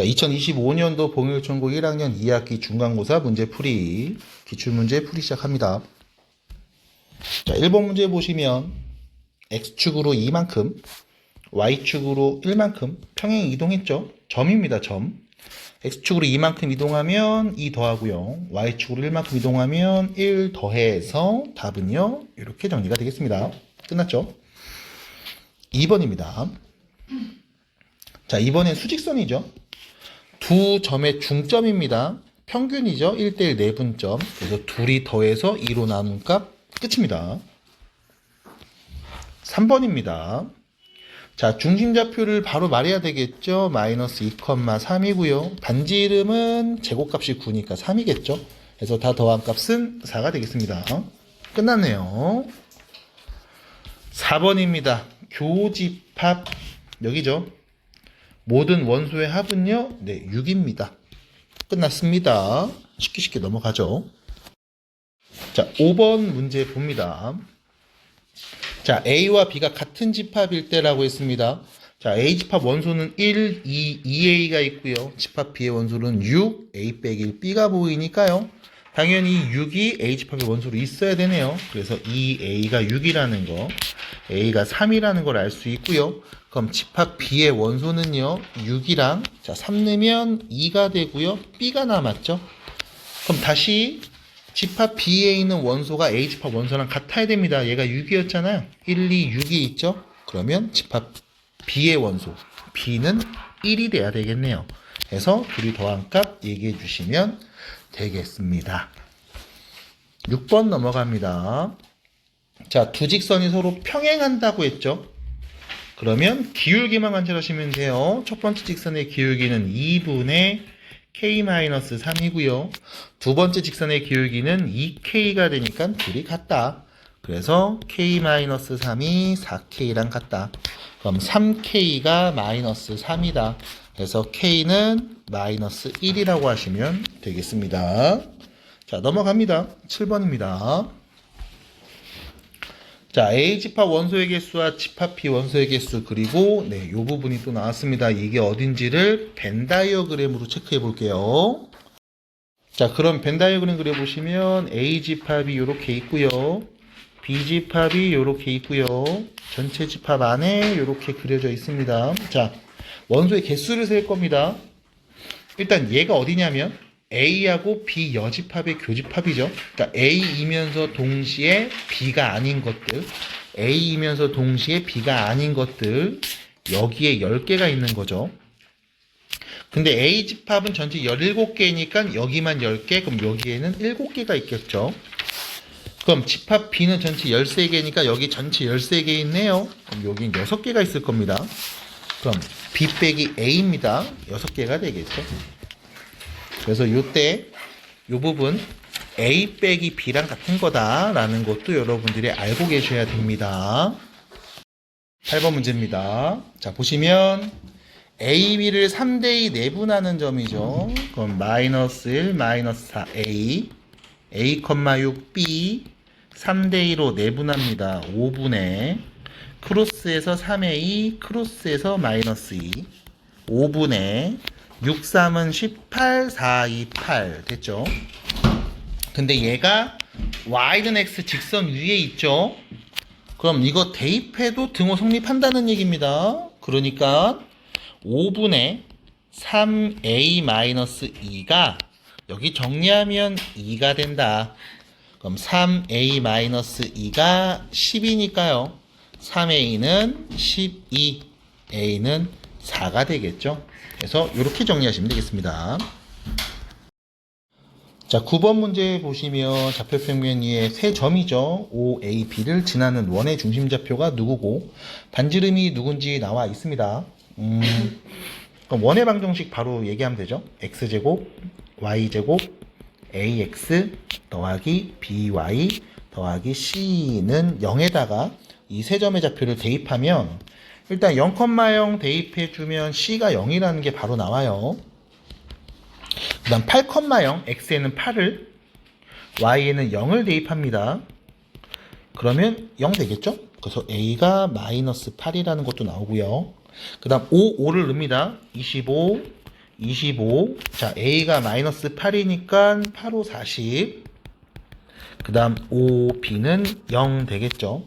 자, 2025년도 봉일천국 1학년 2학기 중간고사 문제풀이, 기출문제 풀이 시작합니다. 자, 1번 문제 보시면 X축으로 2만큼, Y축으로 1만큼 평행 이동했죠? 점입니다, 점. X축으로 2만큼 이동하면 2 더하고요. Y축으로 1만큼 이동하면 1 더해서 답은요, 이렇게 정리가 되겠습니다. 끝났죠? 2번입니다. 자, 이번엔 수직선이죠. 두 점의 중점입니다. 평균이죠. 1대1 내분점. 그래서 둘이 더해서 2로 나눈 값 끝입니다. 3번입니다. 자, 중심좌표를 바로 말해야 되겠죠. 마이너스 2,3이고요. 반지 이름은 제곱값이 9니까 3이겠죠. 그래서 다 더한 값은 4가 되겠습니다. 끝났네요. 4번입니다. 교집합 여기죠. 모든 원소의 합은요, 네, 6입니다. 끝났습니다. 쉽게 넘어가죠. 자, 5번 문제 봅니다. 자, A와 B가 같은 집합일 때라고 했습니다. 자, A 집합 원소는 1, 2, 2A가 있고요. 집합 B의 원소는 6, A 빼기 1, B가 보이니까요. 당연히 6이 A 집합의 원소로 있어야 되네요. 그래서 2A가 6이라는 거, A가 3이라는 걸 알 수 있고요. 그럼 집합 B의 원소는요, 6이랑, 자, 3 넣으면 2가 되고요. B가 남았죠. 그럼 다시 집합 B에 있는 원소가 A 집합 원소랑 같아야 됩니다. 얘가 6이었잖아요. 1, 2, 6이 있죠. 그러면 집합 B의 원소, B는 1이 돼야 되겠네요. 그래서 둘이 더한 값 얘기해 주시면 되겠습니다. 6번 넘어갑니다. 자, 두 직선이 서로 평행한다고 했죠. 그러면 기울기만 관찰하시면 돼요. 첫 번째 직선의 기울기는 2분의 K-3이고요. 두 번째 직선의 기울기는 2K가 되니까 둘이 같다. 그래서 K-3이 4K랑 같다. 그럼 3K가 마이너스 3이다. 그래서 K는 마이너스 1이라고 하시면 되겠습니다. 자, 넘어갑니다. 7번입니다. 자, A 집합 원소의 개수와 집합 B 원소의 개수, 그리고 네, 이 부분이 또 나왔습니다. 이게 어딘지를 벤 다이어그램으로 체크해 볼게요. 자, 그럼 벤 다이어그램 그려보시면 A 집합이 이렇게 있고요. B 집합이 이렇게 있고요. 전체 집합 안에 이렇게 그려져 있습니다. 자, 원소의 개수를 셀 겁니다. 일단 얘가 어디냐면 A하고 B 여집합의 교집합이죠. 그러니까 A이면서 동시에 B가 아닌 것들, A이면서 동시에 B가 아닌 것들, 여기에 10개가 있는 거죠. 근데 A 집합은 전체 17개니까 여기만 10개, 그럼 여기에는 7개가 있겠죠. 그럼 집합 B는 전체 13개니까 여기 전체 13개 있네요. 그럼 여긴 6개가 있을 겁니다. 그럼 B 빼기 A입니다. 6개가 되겠죠. 그래서 이때 이 부분 A 빼기 B랑 같은 거다라는 것도 여러분들이 알고 계셔야 됩니다. 8번 문제입니다. 자, 보시면 A, B를 3대2 내분하는 점이죠. 그럼 마이너스 1, 마이너스 4, A, A, 6, B 3대2로 내분합니다. 5분의 크로스에서 3A, 크로스에서 마이너스 2, 5분의 6, 3은 18, 4, 2, 8 됐죠? 근데 얘가 Y는 X 직선 위에 있죠? 그럼 이거 대입해도 등호 성립한다는 얘기입니다. 그러니까 5분의 3A-2가 여기 정리하면 2가 된다. 그럼 3A-2가 10이니까요. 3A는 12, A는 4가 되겠죠? 그래서 이렇게 정리하시면 되겠습니다. 자, 9번 문제 보시면 좌표평면 위에 세 점이죠. OAB를 지나는 원의 중심좌표가 누구고 반지름이 누군지 나와 있습니다. 그럼 원의 방정식 바로 얘기하면 되죠. X제곱, Y제곱, AX 더하기 BY 더하기 C는 0에다가 이 세 점의 좌표를 대입하면 일단 0,0 대입해주면 C가 0이라는 게 바로 나와요. 그 다음 8,0 X에는 8을, Y에는 0을 대입합니다. 그러면 0 되겠죠? 그래서 A가 마이너스 8이라는 것도 나오고요. 그 다음 5를 넣습니다. 25, 25. 자, A가 마이너스 8이니까 8, 5, 40. 그 다음 5, B는 0 되겠죠.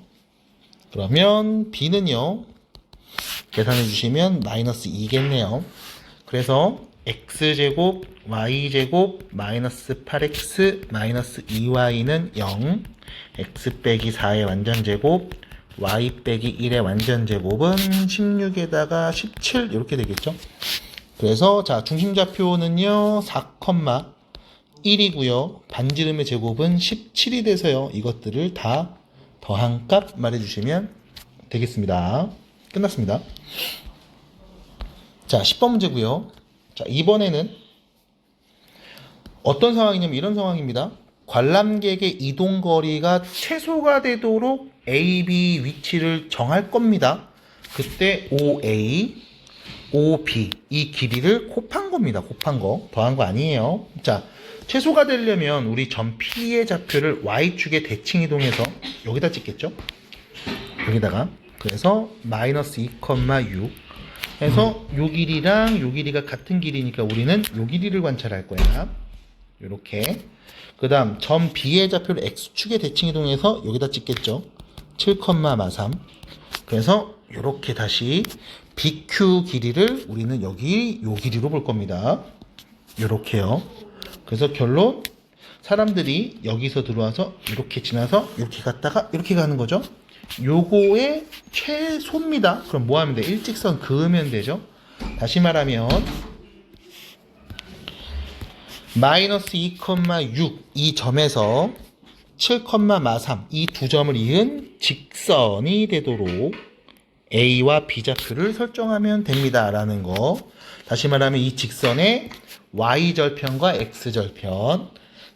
그러면 B는요, 계산해 주시면 마이너스 2겠네요. 그래서 x제곱 y제곱 마이너스 8x 마이너스 2y는 0, x 빼기 4의 완전제곱 y 빼기 1의 완전제곱은 16에다가 17 이렇게 되겠죠. 그래서 자, 중심좌표는요 4,1이고요 반지름의 제곱은 17이 돼서요 이것들을 다 더한 값 말해주시면 되겠습니다. 끝났습니다. 자, 10번 문제고요. 자, 이번에는 어떤 상황이냐면 이런 상황입니다. 관람객의 이동 거리가 최소가 되도록 A, B 위치를 정할 겁니다. 그때 OA, OB 이 길이를 곱한 겁니다. 곱한 거. 더한 거 아니에요. 자, 최소가 되려면 우리 점 P의 좌표를 Y축에 대칭 이동해서 여기다 찍겠죠? 여기다가. 그래서 마이너스 2,6 해서 요 길이랑 요 길이가 같은 길이니까 우리는 요 길이를 관찰할 거야. 요렇게. 그 다음 점 B의 좌표를 X축에 대칭 이동해서 여기다 찍겠죠. 7,43. 그래서 요렇게 다시 BQ 길이를 우리는 여기 요 길이로 볼 겁니다. 요렇게요. 그래서 결론 사람들이 여기서 들어와서 이렇게 지나서 이렇게 갔다가 이렇게 가는 거죠. 요거의 최소입니다. 그럼 뭐 하면 돼? 일직선 그으면 되죠. 다시 말하면 마이너스 2,6 이 점에서 7,43 이 두 점을 이은 직선이 되도록 A와 B 좌표를 설정하면 됩니다. 라는 거. 다시 말하면 이 직선의 Y절편과 X절편.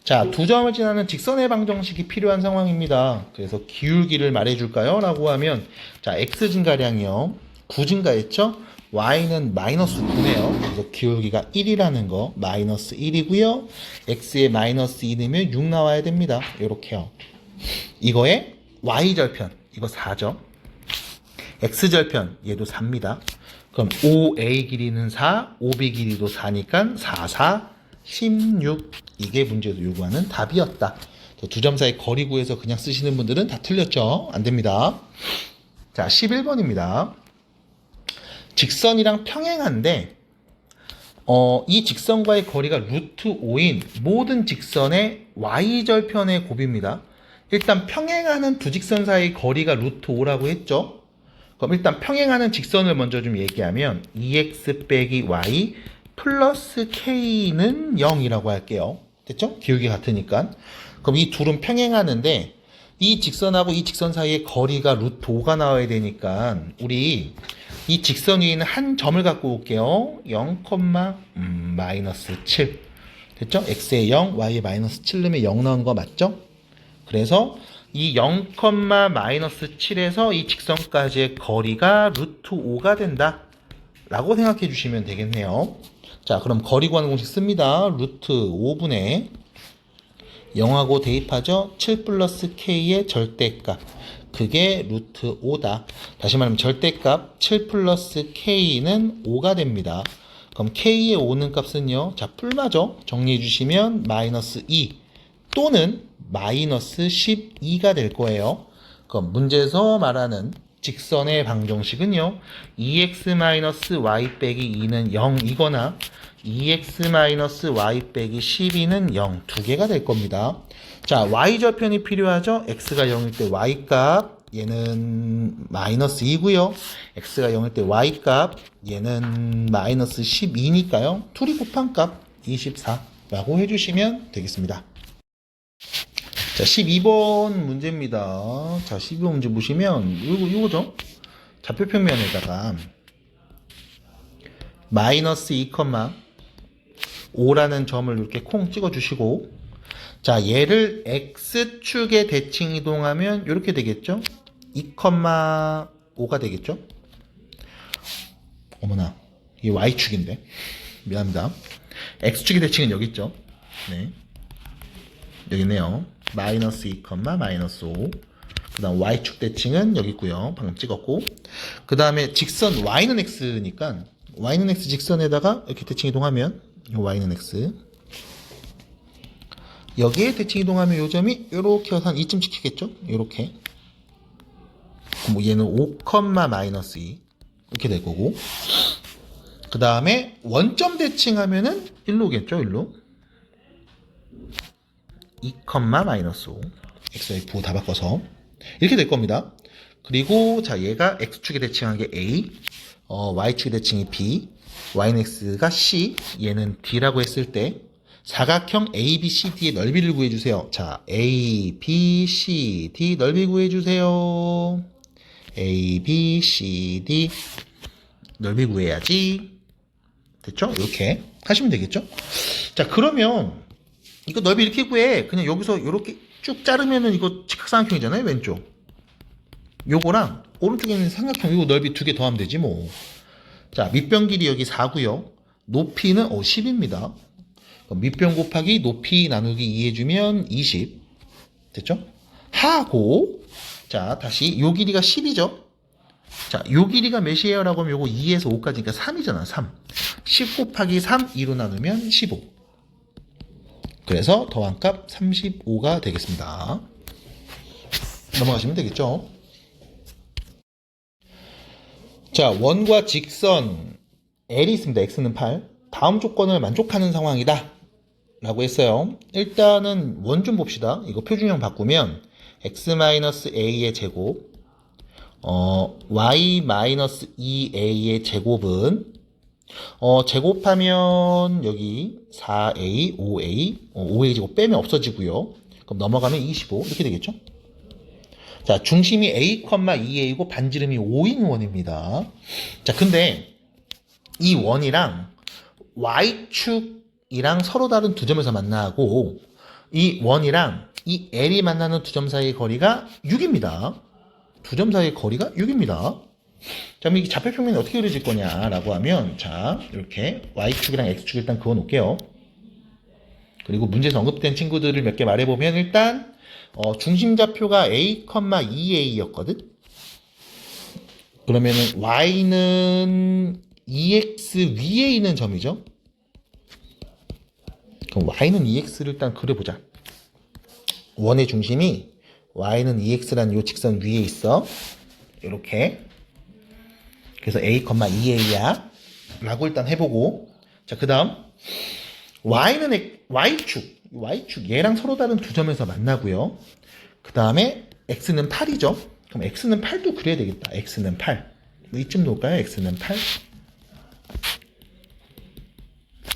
자, 두 점을 지나는 직선의 방정식이 필요한 상황입니다. 그래서 기울기를 말해줄까요? 라고 하면 자, X 증가량이요. 9 증가했죠? Y는 마이너스 9네요. 그래서 기울기가 1이라는 거 마이너스 1이고요. X에 마이너스 2 넣으면 6 나와야 됩니다. 이렇게요. 이거의 Y절편 이거 4죠. X절편 얘도 4입니다. 그럼 OA 길이는 4, OB 길이도 4니까 4, 4, 16 이게 문제에서 요구하는 답이었다. 두 점 사이 거리 구해서 그냥 쓰시는 분들은 다 틀렸죠? 안 됩니다. 자, 11번입니다. 직선이랑 평행한데 이 직선과의 거리가 루트 5인 모든 직선의 Y절편의 곱입니다. 일단 평행하는 두 직선 사이 거리가 루트 5라고 했죠? 그럼 일단 평행하는 직선을 먼저 좀 얘기하면 2x 빼기 y 플러스 k는 0이라고 할게요. 됐죠? 기울기 같으니까. 그럼 이 둘은 평행하는데 이 직선하고 이 직선 사이의 거리가 루트 5가 나와야 되니까 우리 이 직선 위에 있는 한 점을 갖고 올게요. 0, 마이너스 7. 됐죠? x에 0, y에 마이너스 7 넣으면 0 나온 거 맞죠? 그래서 이 0, 마이너스 7에서 이 직선까지의 거리가 루트 5가 된다. 라고 생각해 주시면 되겠네요. 자, 그럼 거리 구하는 공식 씁니다. 루트 5분의 0하고 대입하죠. 7 플러스 k의 절대값. 그게 루트 5다. 다시 말하면 절대값 7 플러스 k는 5가 됩니다. 그럼 k의 5는 값은요. 자, 풀마죠. 정리해 주시면 마이너스 2 또는 마이너스 12가 될 거예요. 그럼 문제에서 말하는 직선의 방정식은요. 2x-y 빼기 2는 0이거나 2x-y 빼기 12는 0 두 개가 될 겁니다. 자, y절편이 필요하죠. x가 0일 때 y값 얘는 마이너스 2고요. x가 0일 때 y값 얘는 마이너스 12니까요. 둘이 곱한 값 24라고 해주시면 되겠습니다. 자, 12번 문제입니다. 자, 12번 문제 보시면 이거죠. 좌표평면에다가 마이너스 2,5라는 점을 이렇게 콩 찍어주시고 자, 얘를 X축에 대칭 이동하면 이렇게 되겠죠. 2,5가 되겠죠. 어머나, 이게 Y축인데 미안합니다. X축의 대칭은 여기 있죠. 네, 여기 있네요. 마이너스 2, 마이너스 5. 그 다음 Y축 대칭은 여기 있고요. 방금 찍었고. 그 다음에 직선 Y는 X니까 y는 x 직선에다가 이렇게 대칭 이동하면 이 y는 x, 여기에 대칭 이동하면 요 점이 요렇게 해서 한 2쯤 찍히겠죠? 요렇게. 뭐 얘는 5, 마이너스 2 이렇게 될 거고, 그 다음에 원점 대칭하면은 1루겠죠? 1루. 2, 마이너스 5 x의 부호 다 바꿔서 이렇게 될 겁니다. 그리고 자, 얘가 x축에 대칭한 게 a, y축에 대칭이 b, y는 x가 c, 얘는 d라고 했을 때 사각형 ABCD의 넓이를 구해주세요. 자, ABCD 넓이 구해주세요. ABCD 넓이 구해야지. 됐죠? 이렇게 하시면 되겠죠? 자, 그러면 이거 넓이 이렇게 구해. 그냥 여기서 이렇게 쭉 자르면은 이거 직각삼각형이잖아요, 왼쪽. 요거랑 오른쪽에 있는 삼각형 이거 넓이 2개 더하면 되지 뭐. 자, 밑변 길이 여기 4고요. 높이는 10입니다. 밑변 곱하기 높이 나누기 2 해주면 20. 됐죠? 하고, 자, 다시 요 길이가 10이죠? 자, 요 길이가 몇이에요? 라고 하면 요거 2에서 5까지니까 3이잖아, 3. 10 곱하기 3, 2로 나누면 15. 그래서 더한값 35가 되겠습니다. 넘어가시면 되겠죠? 자, 원과 직선 L이 있습니다. X는 8. 다음 조건을 만족하는 상황이다 라고 했어요. 일단은 원 좀 봅시다. 이거 표준형 바꾸면 x-a의 제곱, y-2a의 제곱은 제곱하면 여기 4a, 5a, 5a 제곱 빼면 없어지고요. 그럼 넘어가면 25 이렇게 되겠죠? 자, 중심이 a, 2a이고 반지름이 5인 원입니다. 자, 근데 이 원이랑 y축이랑 서로 다른 두 점에서 만나고, 이 원이랑 이 L이 만나는 두 점 사이의 거리가 6입니다. 두 점 사이의 거리가 6입니다. 자, 그럼 이 좌표평면이 어떻게 그려질 거냐라고 하면, 자, 이렇게 y축이랑 x축 일단 그어 놓을게요. 그리고 문제에서 언급된 친구들을 몇 개 말해보면, 일단 중심좌표가 a, 2a였거든. 그러면은 y는 2x 위에 있는 점이죠. 그럼 y는 2x를 일단 그려보자. 원의 중심이 y는 2x라는 이 직선 위에 있어. 이렇게. 그래서 a, 2a야 라고 일단 해보고, 자, 그 다음 y는 y축 얘랑 서로 다른 두 점에서 만나고요. 그 다음에 x는 8이죠. 그럼 x는 8도 그려야 되겠다. x는 8. 뭐 이쯤 놓을까요? x는 8.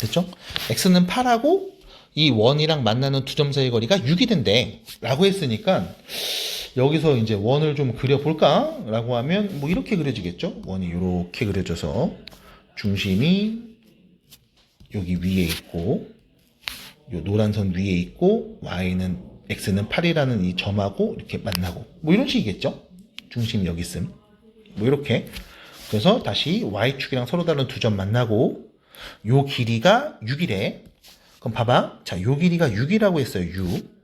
됐죠? x는 8하고 이 원이랑 만나는 두 점 사이의 거리가 6이 된대 라고 했으니까, 여기서 이제 원을 좀 그려볼까? 라고 하면 뭐 이렇게 그려지겠죠? 원이 이렇게 그려져서 중심이 여기 위에 있고, 요 노란 선 위에 있고, x는 8이라는 이 점하고 이렇게 만나고, 뭐 이런 식이겠죠? 중심이 여기 있음. 뭐 이렇게. 그래서 다시 y축이랑 서로 다른 두 점 만나고, 요 길이가 6이래. 그럼 봐봐. 자, 요 길이가 6이라고 했어요. 6.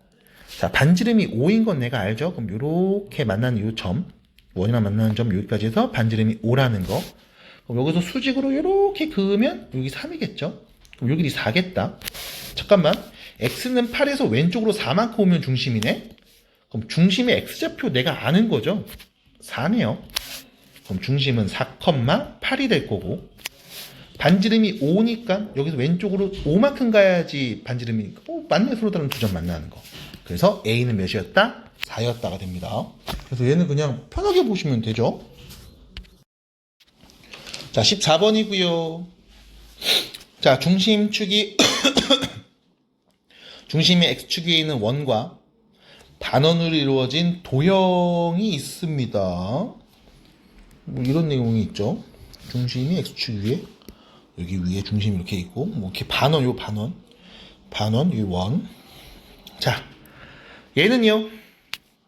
자, 반지름이 5인 건 내가 알죠? 그럼 요렇게 만나는 요 점, 원이랑 만나는 점 여기까지 해서 반지름이 5라는 거. 그럼 여기서 수직으로 요렇게 그으면 여기 3이겠죠? 그럼 요 길이 4겠다. 잠깐만. x는 8에서 왼쪽으로 4만큼 오면 중심이네? 그럼 중심의 x좌표 내가 아는 거죠? 4네요. 그럼 중심은 4,8이 될 거고, 반지름이 5니까 여기서 왼쪽으로 5만큼 가야지 반지름이, 맞네, 서로 다른 두 점 만나는 거. 그래서 A는 몇이었다? 4였다가 됩니다. 그래서 얘는 그냥 편하게 보시면 되죠. 자, 14번이고요. 자, 중심축이 중심의 x축 위에 있는 원과 반원으로 이루어진 도형이 있습니다. 뭐 이런 내용이 있죠. 중심이 x축 위에, 여기 위에 중심이 이렇게 있고, 뭐 이렇게 반원, 요 반원, 이 원. 자, 얘는요,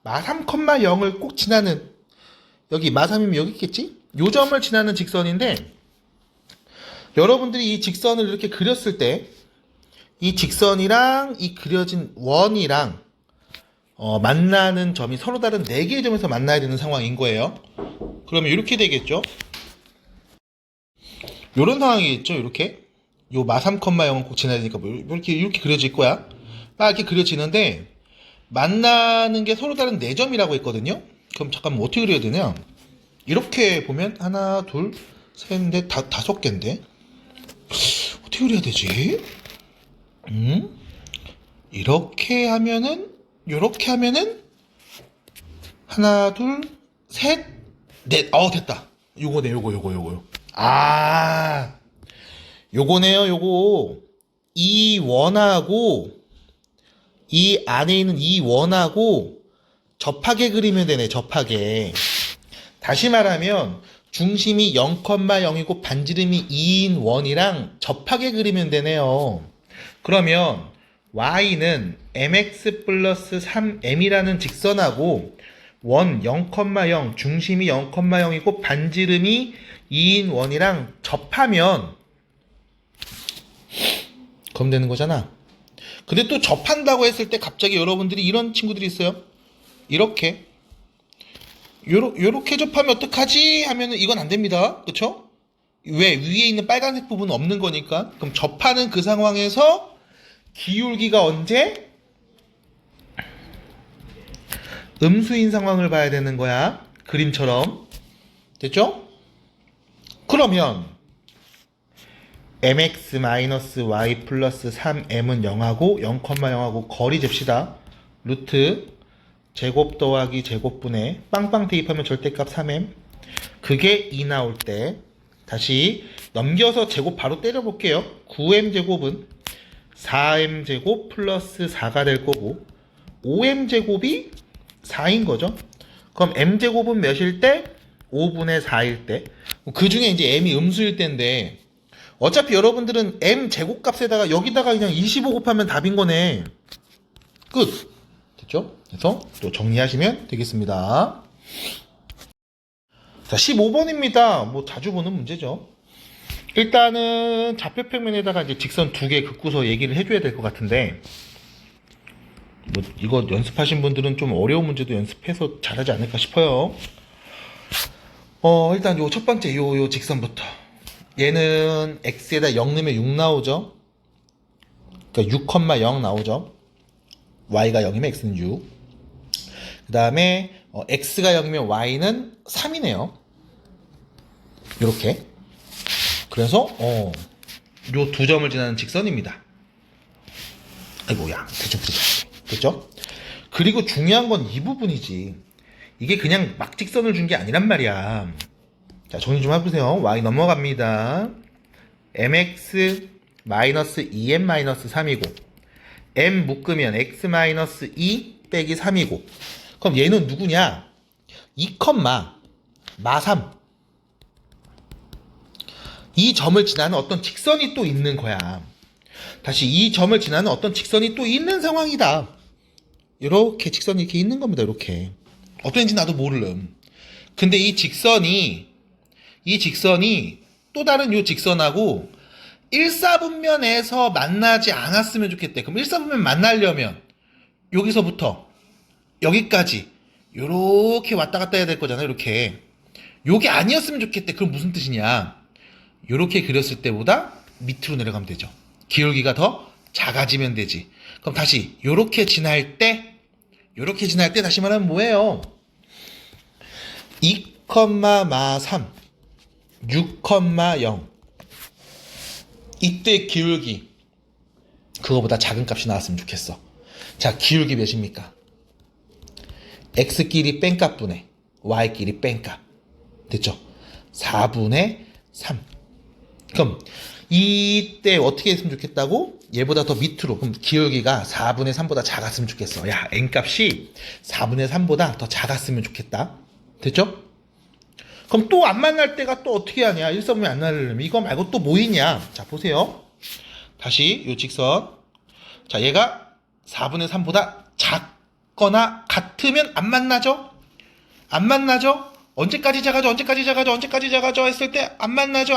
마3, 0을 꼭 지나는, 여기 마3이면 여기 있겠지? 요 점을 지나는 직선인데, 여러분들이 이 직선을 이렇게 그렸을 때, 이 직선이랑 이 그려진 원이랑 만나는 점이 서로 다른 4개의 점에서 만나야 되는 상황인 거예요. 그러면 이렇게 되겠죠? 요런 상황이겠죠. 이렇게 요 마3, 0은 꼭 지나야 되니까 뭐 이렇게 그려질 거야. 딱 이렇게 그려지는데 만나는 게 서로 다른 4점이라고 했거든요. 그럼 잠깐만 어떻게 그려야 되냐? 이렇게 보면 하나, 둘, 셋, 넷, 5개인데 어떻게 그려야 되지? 이렇게 하면은 요렇게 하면은 하나, 둘, 셋, 넷. 됐다. 요거네, 요거. 요거네요, 요거. 이 원하고 이 안에 있는 이 원하고 접하게 그리면 되네, 접하게. 다시 말하면 중심이 0,0이고 반지름이 2인 원이랑 접하게 그리면 되네요. 그러면 y는 mx 플러스 3m이라는 직선하고 원 0,0 중심이 0,0이고 반지름이 2인 원이랑 접하면 그럼 되는 거잖아. 근데 또 접한다고 했을 때 갑자기 여러분들이 이런 친구들이 있어요. 이렇게 요렇게 접하면 어떡하지? 하면은 이건 안 됩니다. 그쵸? 왜? 위에 있는 빨간색 부분은 없는 거니까. 그럼 접하는 그 상황에서 기울기가 언제? 음수인 상황을 봐야 되는 거야. 그림처럼. 됐죠? 그러면 mx-y 플러스 3m은 0하고 0,0하고 거리 잽시다. 루트 제곱 더하기 제곱분의 빵빵 대입하면 절대값 3m. 그게 2 나올 때 다시 넘겨서 제곱 바로 때려볼게요. 9m 제곱은 4m 제곱 플러스 4가 될 거고 5m 제곱이 4인 거죠. 그럼 m 제곱은 몇일 때? 5분의 4일 때. 그 중에 이제 m이 음수일 때인데 어차피 여러분들은 m 제곱값에다가 여기다가 그냥 25 곱하면 답인 거네. 끝. 됐죠? 그래서 또 정리하시면 되겠습니다. 자, 15번입니다. 뭐 자주 보는 문제죠. 일단은 좌표평면에다가 이제 직선 2개 긋고서 얘기를 해줘야 될 것 같은데 뭐 이거 연습하신 분들은 좀 어려운 문제도 연습해서 잘하지 않을까 싶어요. 일단 요 첫 번째 요 직선부터 얘는 x에다 0 넣으면 6 나오죠. 그러니까 6,0 나오죠. y가 0이면 x는 6. 그 다음에 x가 0이면 y는 3이네요. 이렇게. 그래서 요 두 점을 지나는 직선입니다. 아이고야, 대충 됐죠? 그리고 중요한 건 이 부분이지. 이게 그냥 막 직선을 준 게 아니란 말이야. 자, 정리 좀 해보세요. y 넘어갑니다. mx 2m 3이고 m 묶으면 x 2 빼기 3이고 그럼 얘는 누구냐? 2, 마 3. 이 점을 지나는 어떤 직선이 또 있는 거야. 다시 이 점을 지나는 어떤 직선이 또 있는 상황이다. 이렇게 직선이 이렇게 있는 겁니다. 이렇게. 어떤지 나도 모르름. 근데 이 직선이 또 다른 요 직선하고 1사분면에서 만나지 않았으면 좋겠대. 그럼 1사분면 만나려면 여기서부터 여기까지 요렇게 왔다 갔다 해야 될 거잖아. 이렇게. 요게 아니었으면 좋겠대. 그럼 무슨 뜻이냐? 요렇게 그렸을 때보다 밑으로 내려가면 되죠. 기울기가 더 작아지면 되지. 그럼 다시 요렇게 지날 때 다시 말하면 뭐예요? 2, 마 3 6, 0 이때 기울기 그거보다 작은 값이 나왔으면 좋겠어. 자, 기울기 몇입니까? x끼리 뺀값분의 y끼리 뺀값 됐죠? 4분의 3. 그럼 이때 어떻게 했으면 좋겠다고? 얘보다 더 밑으로. 그럼 기울기가 4분의 3보다 작았으면 좋겠어. 야, n값이 4분의 3보다 더 작았으면 좋겠다. 됐죠? 그럼 또 안 만날 때가 또 어떻게 하냐? 1사분면 안 만나려면 이거 말고 또 뭐 있냐? 자, 보세요. 다시 요 직선. 자, 얘가 4분의 3보다 작거나 같으면 안 만나죠? 안 만나죠? 언제까지 작아져? 했을 때 안 만나죠?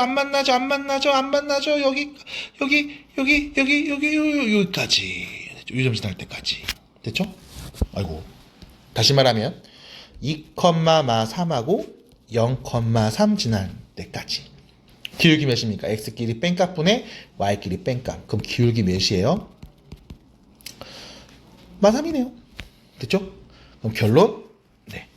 여기까지. 요 점 지날 때까지. 됐죠? 아이고. 다시 말하면 2, 마 3하고 0,3 지날 때까지. 기울기 몇입니까? x끼리 뺀값분의 y끼리 뺀값. 그럼 기울기 몇이에요? 마3이네요. 됐죠? 그럼 결론? 네.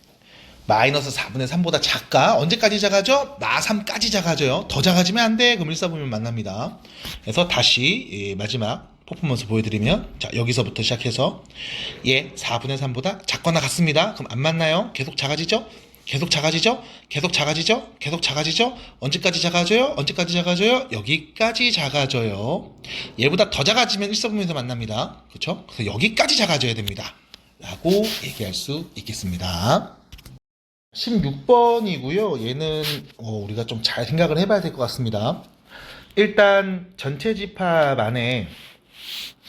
마이너스 4분의 3보다 작가. 언제까지 작아져? 마3까지 작아져요. 더 작아지면 안 돼. 그럼 1, 4분면 만납니다. 그래서 다시 마지막 퍼포먼스 보여드리면, 자, 여기서부터 시작해서 얘 4분의 3보다 작거나 같습니다. 그럼 안 맞나요? 계속 작아지죠? 계속 작아지죠? 계속 작아지죠? 계속 작아지죠? 언제까지 작아져요? 언제까지 작아져요? 여기까지 작아져요. 얘보다 더 작아지면 1, 4분면에서 만납니다. 그렇죠? 그래서 여기까지 작아져야 됩니다. 라고 얘기할 수 있겠습니다. 16번이고요. 얘는 우리가 좀 잘 생각을 해봐야 될 것 같습니다. 일단 전체 집합 안에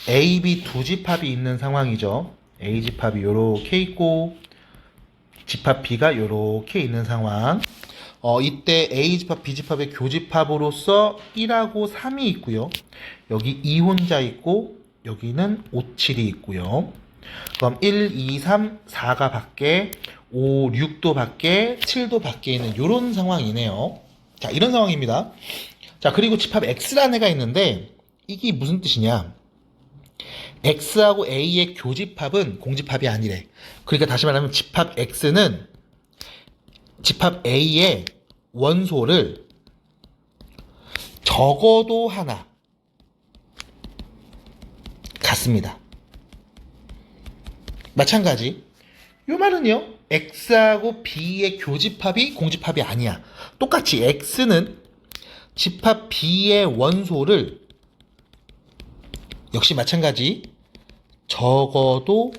A, B 두 집합이 있는 상황이죠. A 집합이 요렇게 있고 집합 B가 요렇게 있는 상황. 이때 A 집합, B 집합의 교집합으로서 1하고 3이 있고요. 여기 2 혼자 있고 여기는 5, 7이 있고요. 그럼 1, 2, 3, 4가 밖에, 5, 6도 밖에, 7도 밖에 있는 요런 상황이네요. 자, 이런 상황입니다. 자, 그리고 집합 X라는 애가 있는데 이게 무슨 뜻이냐? X하고 A의 교집합은 공집합이 아니래. 그러니까 다시 말하면 집합 X는 집합 A의 원소를 적어도 하나 같습니다. 마찬가지. 요 말은요, X하고 B의 교집합이 공집합이 아니야. 똑같이 X는 집합 B의 원소를 역시 마찬가지 적어도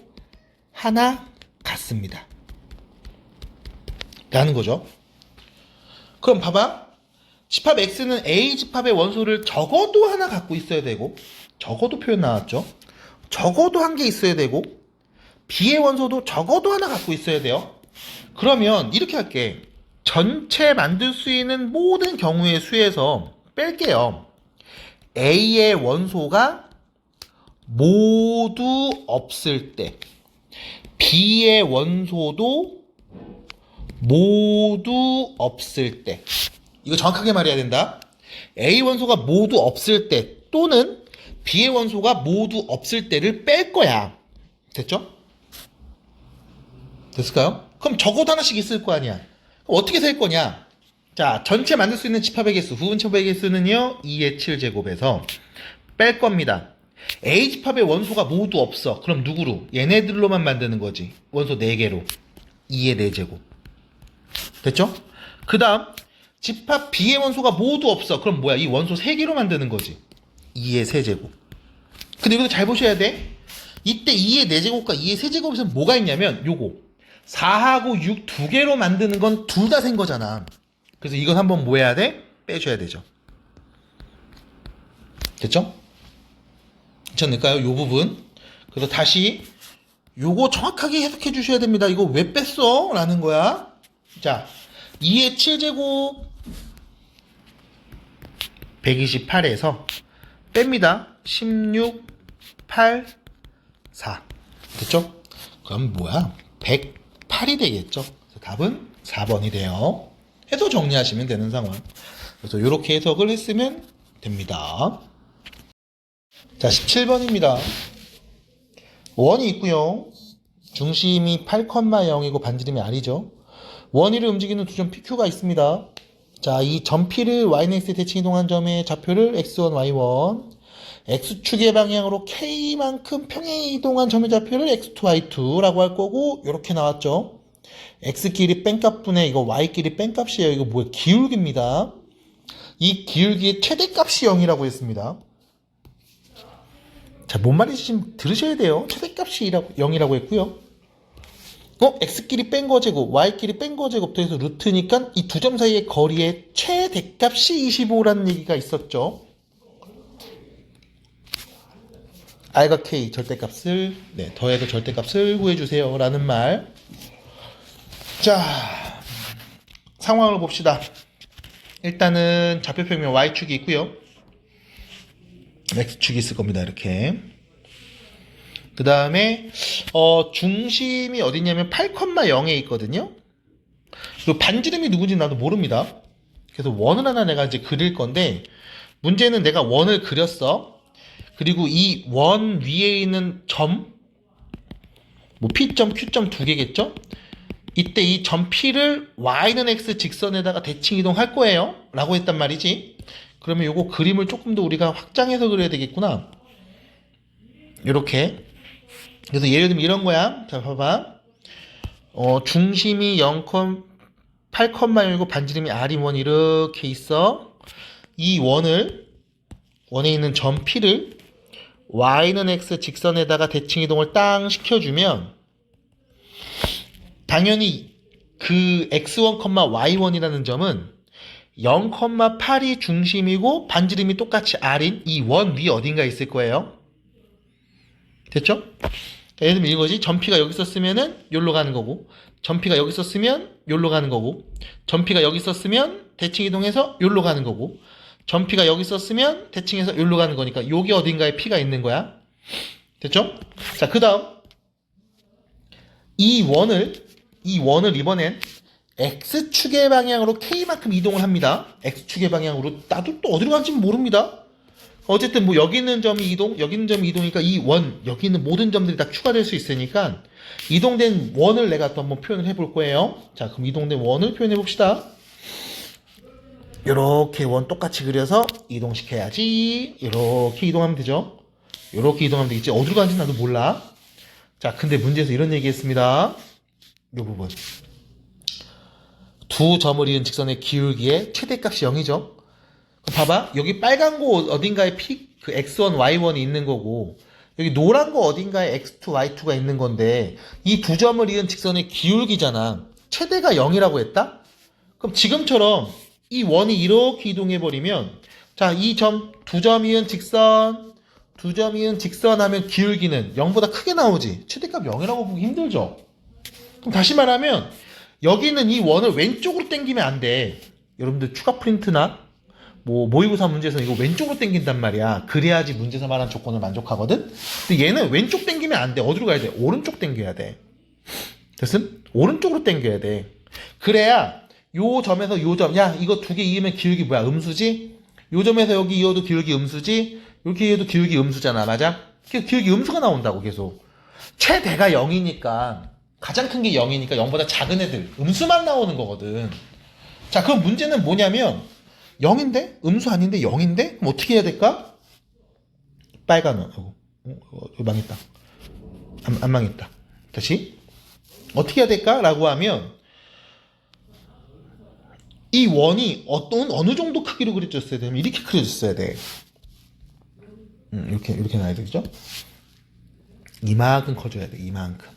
하나 같습니다. 라는 거죠. 그럼 봐봐. 집합 X는 A 집합의 원소를 적어도 하나 갖고 있어야 되고, 적어도 표현 나왔죠. 적어도 한 개 있어야 되고, B의 원소도 적어도 하나 갖고 있어야 돼요. 그러면 이렇게 할게. 전체 만들 수 있는 모든 경우의 수에서 뺄게요. A의 원소가 모두 없을 때, B의 원소도 모두 없을 때. 이거 정확하게 말해야 된다. A 원소가 모두 없을 때 또는 B의 원소가 모두 없을 때를 뺄 거야. 됐죠? 됐을까요? 그럼 적어도 하나씩 있을 거 아니야. 그럼 어떻게 셀 거냐? 자, 전체 만들 수 있는 집합의 개수, 부분집합의 개수는요 2의 7제곱에서 뺄 겁니다. A 집합의 원소가 모두 없어. 그럼 누구로? 얘네들로만 만드는 거지. 원소 4개로 2의 4제곱. 됐죠? 그 다음 집합 B의 원소가 모두 없어. 그럼 뭐야? 이 원소 3개로 만드는 거지. 2의 3제곱. 근데 이것도 잘 보셔야 돼. 이때 2의 4제곱과 2의 3제곱에서 뭐가 있냐면 요거 4하고 6 2개로 만드는 건 둘 다 센 거잖아. 그래서 이건 한번 뭐 해야 돼? 빼줘야 되죠. 됐죠? 괜찮을까요? 요 부분. 그래서 다시 요거 정확하게 해석해 주셔야 됩니다. 이거 왜 뺐어? 라는 거야. 자, 2의 7제곱 128에서 뺍니다. 16, 8, 4. 됐죠? 그럼 뭐야? 108이 되겠죠? 그래서 답은 4번이 돼요. 해서 정리하시면 되는 상황. 그래서 이렇게 해석을 했으면 됩니다. 자, 17번입니다. 원이 있고요. 중심이 8,0이고 반지름이 R이죠. 원위를 움직이는 두 점 PQ가 있습니다. 자, 이 점 P를 Y는 X에 대칭 이동한 점의 좌표를 X1, Y1, X축의 방향으로 K만큼 평행에 이동한 점의 좌표를 X2, Y2라고 할 거고, 이렇게 나왔죠. X끼리 뺀값분의 이거 Y끼리 뺀값이에요. 이거 뭐야? 기울기입니다. 이 기울기의 최대값이 0이라고 했습니다. 자, 뭔 말인지 지금 들으셔야 돼요. 최대값이 0이라고 했고요. X끼리 뺀 거 제곱, Y끼리 뺀 거 제곱 더해서 루트니까 이 두 점 사이의 거리의 최대값이 25라는 얘기가 있었죠. R과 K 절대값을 더해서 절대값을 구해주세요 라는 말. 자, 상황을 봅시다. 일단은 좌표평면 Y축이 있고요. X축이 있을 겁니다. 이렇게. 그 다음에 중심이 어디냐면 8,0에 있거든요. 그리고 반지름이 누군지 나도 모릅니다. 그래서 원을 하나 내가 이제 그릴 건데, 문제는 내가 원을 그렸어. 그리고 이 원 위에 있는 점, 뭐 P점, Q점 두 개겠죠? 이때 이 점 P를 Y는 X 직선에다가 대칭 이동할 거예요. 라고 했단 말이지. 그러면 요거 그림을 조금 더 우리가 확장해서 그려야 되겠구나. 요렇게. 그래서 예를 들면 이런 거야. 자, 봐봐. 중심이 8,0이고 반지름이 R이1 이렇게 있어. 이 원에 있는 점 P를 Y는 X 직선에다가 대칭 이동을 땅 시켜주면 당연히 그 X1, Y1이라는 점은 0,8이 중심이고 반지름이 똑같이 R인 이 원 위 어딘가 있을 거예요. 됐죠? 예를 들면 이거지. 점피가 여기 있었으면은 여기로 가는 거고, 점피가 여기 있었으면 여기로 가는 거고, 점피가 여기 있었으면 대칭 이동해서 여기로 가는 거고, 점피가 여기 있었으면 대칭해서 여기로 가는 거니까 여기 어딘가에 P가 있는 거야. 됐죠? 자, 그 다음 이 원을 이번엔 X축의 방향으로 K만큼 이동을 합니다. X축의 방향으로. 나도 또 어디로 간지 모릅니다. 어쨌든 뭐 여기 있는 점이 이동, 여기 있는 점이 이동이니까 이 원, 여기 있는 모든 점들이 다 추가될 수 있으니까 이동된 원을 내가 또 한번 표현을 해볼 거예요. 자, 그럼 이동된 원을 표현해 봅시다. 요렇게 원 똑같이 그려서 이동시켜야지. 요렇게 이동하면 되죠. 요렇게 이동하면 되겠지. 어디로 가는지 나도 몰라. 자, 근데 문제에서 이런 얘기 했습니다. 요 부분. 두 점을 이은 직선의 기울기의 최대값이 0이죠. 봐봐. 여기 빨간 거 어딘가에 그 X1, Y1이 있는 거고, 여기 노란 거 어딘가에 X2, Y2가 있는 건데, 이 두 점을 이은 직선의 기울기잖아. 최대가 0이라고 했다? 그럼 지금처럼 이 원이 이렇게 이동해버리면, 자, 두 점 이은 직선 하면 기울기는 0보다 크게 나오지. 최대값 0이라고 보기 힘들죠? 그럼 다시 말하면, 여기는 이 원을 왼쪽으로 당기면 안 돼. 여러분들 추가 프린트나 모의고사 문제에서는 이거 왼쪽으로 당긴단 말이야. 그래야지 문제에서 말한 조건을 만족하거든. 근데 얘는 왼쪽 당기면 안 돼. 어디로 가야 돼? 오른쪽 당겨야 돼. 됐음? 오른쪽으로 당겨야 돼. 그래야 요 점에서 요 점, 야 이거 두 개 이으면 기울기 뭐야? 음수지? 요 점에서 여기 이어도 기울기 음수지? 이렇게 이어도 기울기 음수잖아. 맞아? 기울기 음수가 나온다고 계속. 최대가 0이니까 가장 큰 게 0이니까 0보다 작은 애들 음수만 나오는 거거든. 자, 그럼 문제는 뭐냐면 0인데? 음수 아닌데 0인데? 그럼 어떻게 해야 될까? 빨간 원. 망했다. 안 망했다. 다시. 어떻게 해야 될까? 라고 하면 이 원이 어느 정도 크기로 그려졌어야 되면 이렇게 그려졌어야 돼. 이렇게 나야 되겠죠? 이만큼 커져야 돼. 이만큼.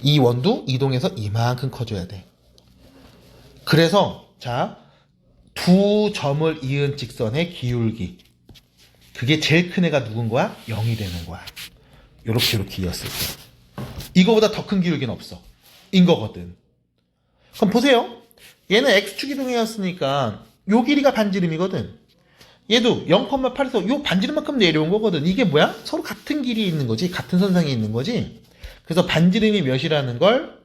이 원도 이동해서 이만큼 커져야 돼. 그래서 자, 두 점을 이은 직선의 기울기, 그게 제일 큰 애가 누군 거야? 0이 되는 거야. 요렇게 이었을 때. 이거보다 더 큰 기울기는 없어. 인 거거든. 그럼 보세요. 얘는 X축 이동이었으니까 요 길이가 반지름이거든. 얘도 0,8에서 요 반지름만큼 내려온 거거든. 이게 뭐야? 서로 같은 길이에 있는 거지. 같은 선상에 있는 거지. 그래서 반지름이 몇이라는 걸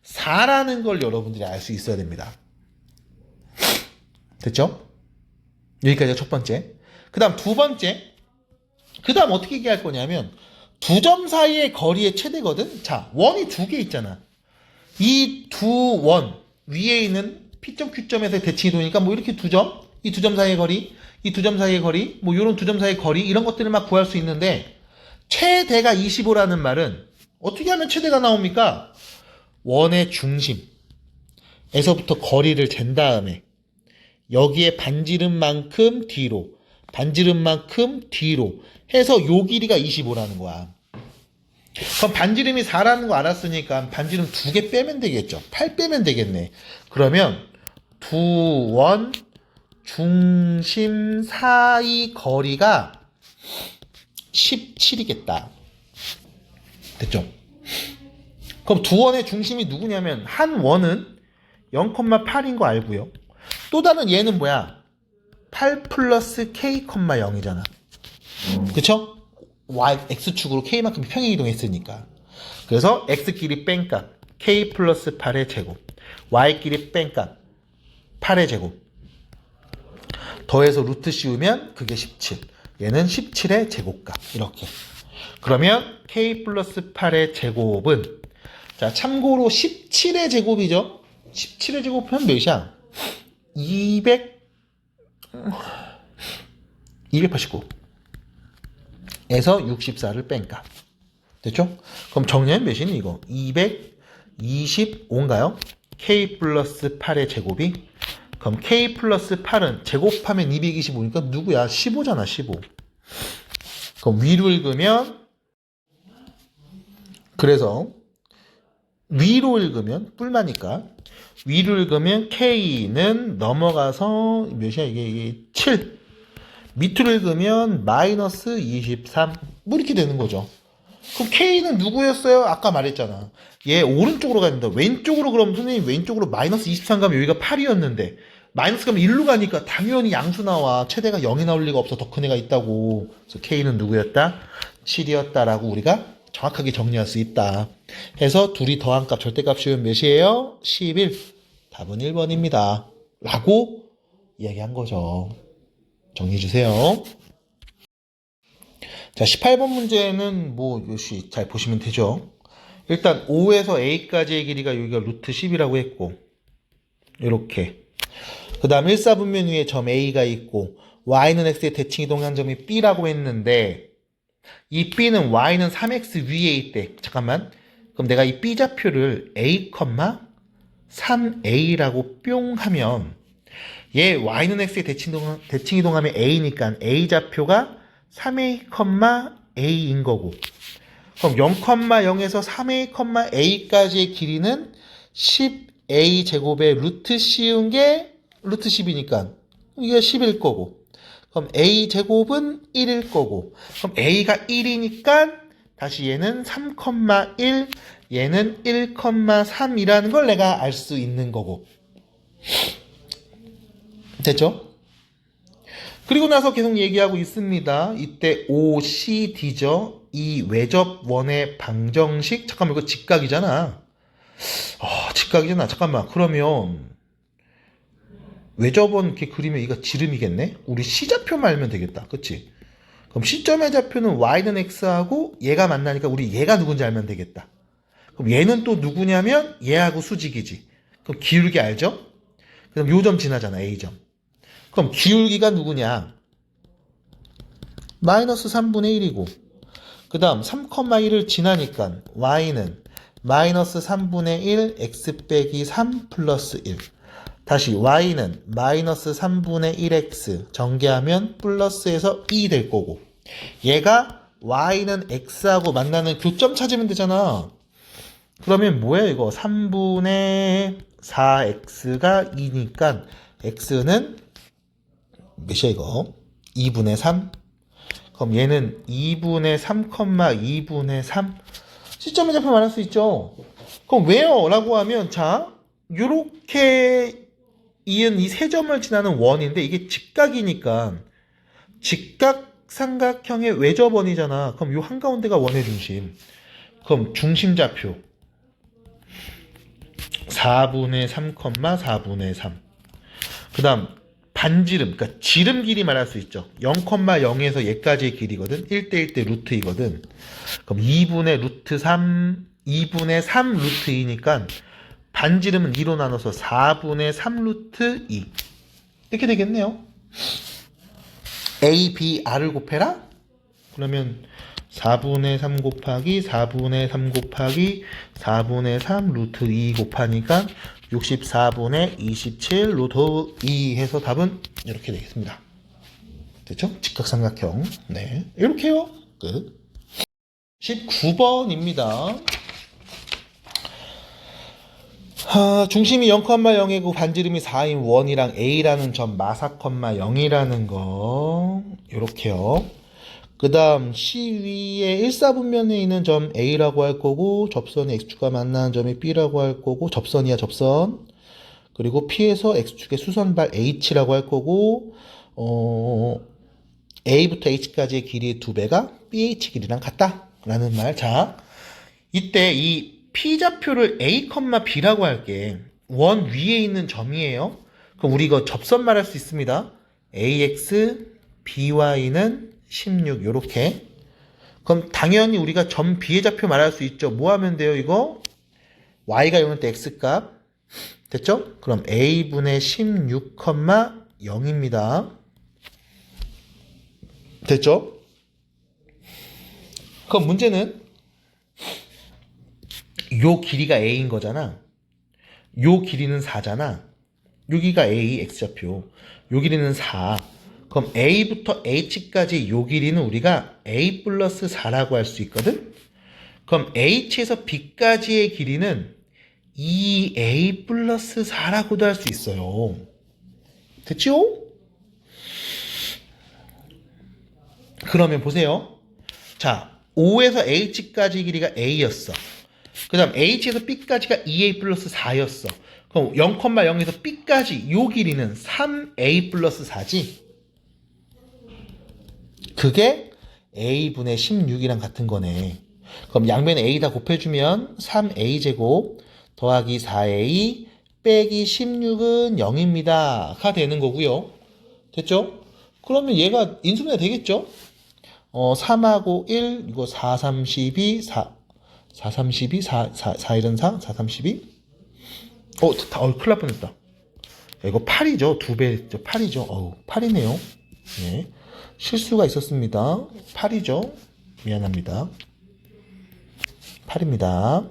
4라는 걸 여러분들이 알 수 있어야 됩니다. 됐죠? 여기까지가 첫 번째. 그 다음 두 번째. 그 다음 어떻게 얘기할 거냐면 두 점 사이의 거리의 최대거든. 자, 원이 두 개 있잖아. 이 두 원 위에 있는 P점, Q점에서 대칭이 도니까 뭐 이렇게 두 점, 이 두 점 사이의 거리, 이 두 점 사이의 거리, 뭐 이런 두 점 사이의 거리, 이런 것들을 막 구할 수 있는데 최대가 25라는 말은 어떻게 하면 최대가 나옵니까? 원의 중심에서부터 거리를 잰 다음에 여기에 반지름만큼 뒤로 해서 요 길이가 25라는 거야. 그럼 반지름이 4라는 거 알았으니까 반지름 2개 빼면 되겠죠. 8 빼면 되겠네. 그러면 두 원 중심 사이 거리가 17이겠다. 됐죠? 그럼 두 원의 중심이 누구냐면 한 원은 0,8인 거 알고요. 또 다른 얘는 뭐야? 8 플러스 K, 0이잖아. 그쵸? X축으로 K만큼 평행 이동했으니까. 그래서 X끼리 뺀값 K 플러스 8의 제곱, Y끼리 뺀값 8의 제곱 더해서 루트 씌우면 그게 17. 얘는 17의 제곱값. 이렇게. 그러면 k 플러스 8의 제곱은 자 참고로 17의 제곱이죠. 17의 제곱은 몇이야? 289 에서 64를 뺀 값. 됐죠? 그럼 정리하면 몇이니 이거? 225인가요? k 플러스 8의 제곱이 그럼 k 플러스 8은 제곱하면 225니까 누구야? 15잖아 15. 그럼 위로 읽으면 그래서 위로 읽으면 뿔마니까 위로 읽으면 k는 넘어가서 몇이야 이게 7 밑으로 읽으면 마이너스 23 뭐 이렇게 되는 거죠. 그럼 k는 누구였어요? 아까 말했잖아. 얘 오른쪽으로 가야 된다. 왼쪽으로 그럼 선생님 왼쪽으로 마이너스 23 가면 여기가 8이었는데 마이너스 가면 1로 가니까 당연히 양수 나와. 최대가 0이 나올 리가 없어. 더 큰 애가 있다고. 그래서 k는 누구였다? 7이었다라고 우리가 정확하게 정리할 수 있다. 해서 둘이 더한 값 절대값 씌우면 몇이에요? 11. 답은 1번입니다. 라고 이야기한 거죠. 정리해 주세요. 자, 18번 문제는 뭐 역시 잘 보시면 되죠. 일단 5에서 a까지의 길이가 여기가 루트 10이라고 했고 이렇게 그 다음 1사분면 위에 점 a가 있고 y는 x의 대칭 이동한 점이 b라고 했는데 이 b는 y는 3x 위에 있대. 잠깐만. 그럼 내가 이 b좌표를 a, 3a라고 뿅 하면 얘 y는 x의 대칭 이동하면 a니까 a좌표가 3a, a인 거고 그럼 0,0에서 3a, a까지의 길이는 10a 제곱에 루트 씌운 게 루트 10이니까 이게 10일 거고 그럼 a 제곱은 1일 거고 그럼 a가 1이니까 다시 얘는 3,1 얘는 1,3이라는 걸 내가 알 수 있는 거고 됐죠? 그리고 나서 계속 얘기하고 있습니다. 이때 OCD죠. 이 외접원의 방정식 잠깐만 이거 직각이잖아. 직각이잖아. 잠깐만 그러면 외접원 이렇게 그리면 이거 지름이겠네? 우리 C좌표만 알면 되겠다. 그치? 그럼 C점의 좌표는 Y는 X하고 얘가 만나니까 우리 얘가 누군지 알면 되겠다. 그럼 얘는 또 누구냐면 얘하고 수직이지. 그럼 기울기 알죠? 그럼 요 점 지나잖아. A점. 그럼 기울기가 누구냐? 마이너스 3분의 1이고 그 다음 3,1을 지나니까 y는 마이너스 3분의 1 x 빼기 3 플러스 1 다시 y는 마이너스 3분의 1x 전개하면 플러스에서 2 될 거고 얘가 y는 x하고 만나는 교점 찾으면 되잖아. 그러면 뭐야 이거 3분의 4x가 2니까 x는 몇이야 이거? 2분의 3? 그럼 얘는 2분의 3, 2분의 3? 시점의 좌표 말할 수 있죠. 그럼 왜요? 라고 하면 자 요렇게 이은 이 세 점을 지나는 원인데 이게 직각이니까 직각삼각형의 외접원이잖아. 그럼 요 한가운데가 원의 중심. 그럼 중심좌표 4분의 3, 4분의 3. 그 다음 반지름, 그러니까 지름 길이 말할 수 있죠. 0,0에서 얘까지의 길이거든. 1대 1대 루트이거든. 그럼 2분의 루트 3, 2분의 3 루트 2니까 반지름은 2로 나눠서 4분의 3 루트 2. 이렇게 되겠네요. A, B, R을 곱해라? 그러면 4분의 3 곱하기 4분의 3 곱하기 4분의 3 루트 2 곱하니까 64분의 27 루트 2 해서 답은 이렇게 되겠습니다. 됐죠? 직각삼각형. 네. 이렇게요. 끝. 19번입니다. 중심이 0,0이고 반지름이 4인 원이랑 A라는 점 마사, 0이라는 거. 이렇게요. 그 다음 C 위에 1사분면에 있는 점 A라고 할 거고 접선의 X축과 만나는 점이 B라고 할 거고 접선이야 접선. 그리고 P에서 X축의 수선발 H라고 할 거고 A부터 H까지의 길이의 2배가 BH 길이랑 같다 라는 말. 자 이때 이 P좌표를 A, B라고 할게. 원 위에 있는 점이에요. 그럼 우리 이거 접선 말할 수 있습니다. ax, by는 16 요렇게. 그럼 당연히 우리가 점 B의 좌표 말할 수 있죠. 뭐 하면 돼요, 이거? y가 0일 때 x값. 됐죠? 그럼 a분의 16, 0입니다. 됐죠? 그럼 문제는 요 길이가 a인 거잖아. 요 길이는 4잖아. 여기가 a, x좌표. 요 길이는 4. 그럼 a부터 h까지 요 길이는 우리가 a 플러스 4라고 할 수 있거든? 그럼 h에서 b까지의 길이는 2a 플러스 4라고도 할 수 있어요. 됐죠? 그러면 보세요. 자, O에서 H까지 길이가 A였어. 그 다음 H에서 B까지가 2A 플러스 4였어. 그럼 0,0에서 B까지 요 길이는 3A 플러스 4지? 그게 A분의 16이랑 같은 거네. 그럼 양변에 A다 곱해주면 3A제곱 더하기 4A 빼기 16은 0입니다. 가 되는 거고요. 됐죠? 그러면 얘가 인수분해 되겠죠? 3하고 1, 이거 4, 32, 4, 4, 32, 4, 4, 4, 1은 4, 4, 32. 큰일 날 뻔했다. 야, 이거 8이죠? 2배, 8이죠? 8이네요. 네. 실수가 있었습니다. 8이죠? 미안합니다. 8입니다.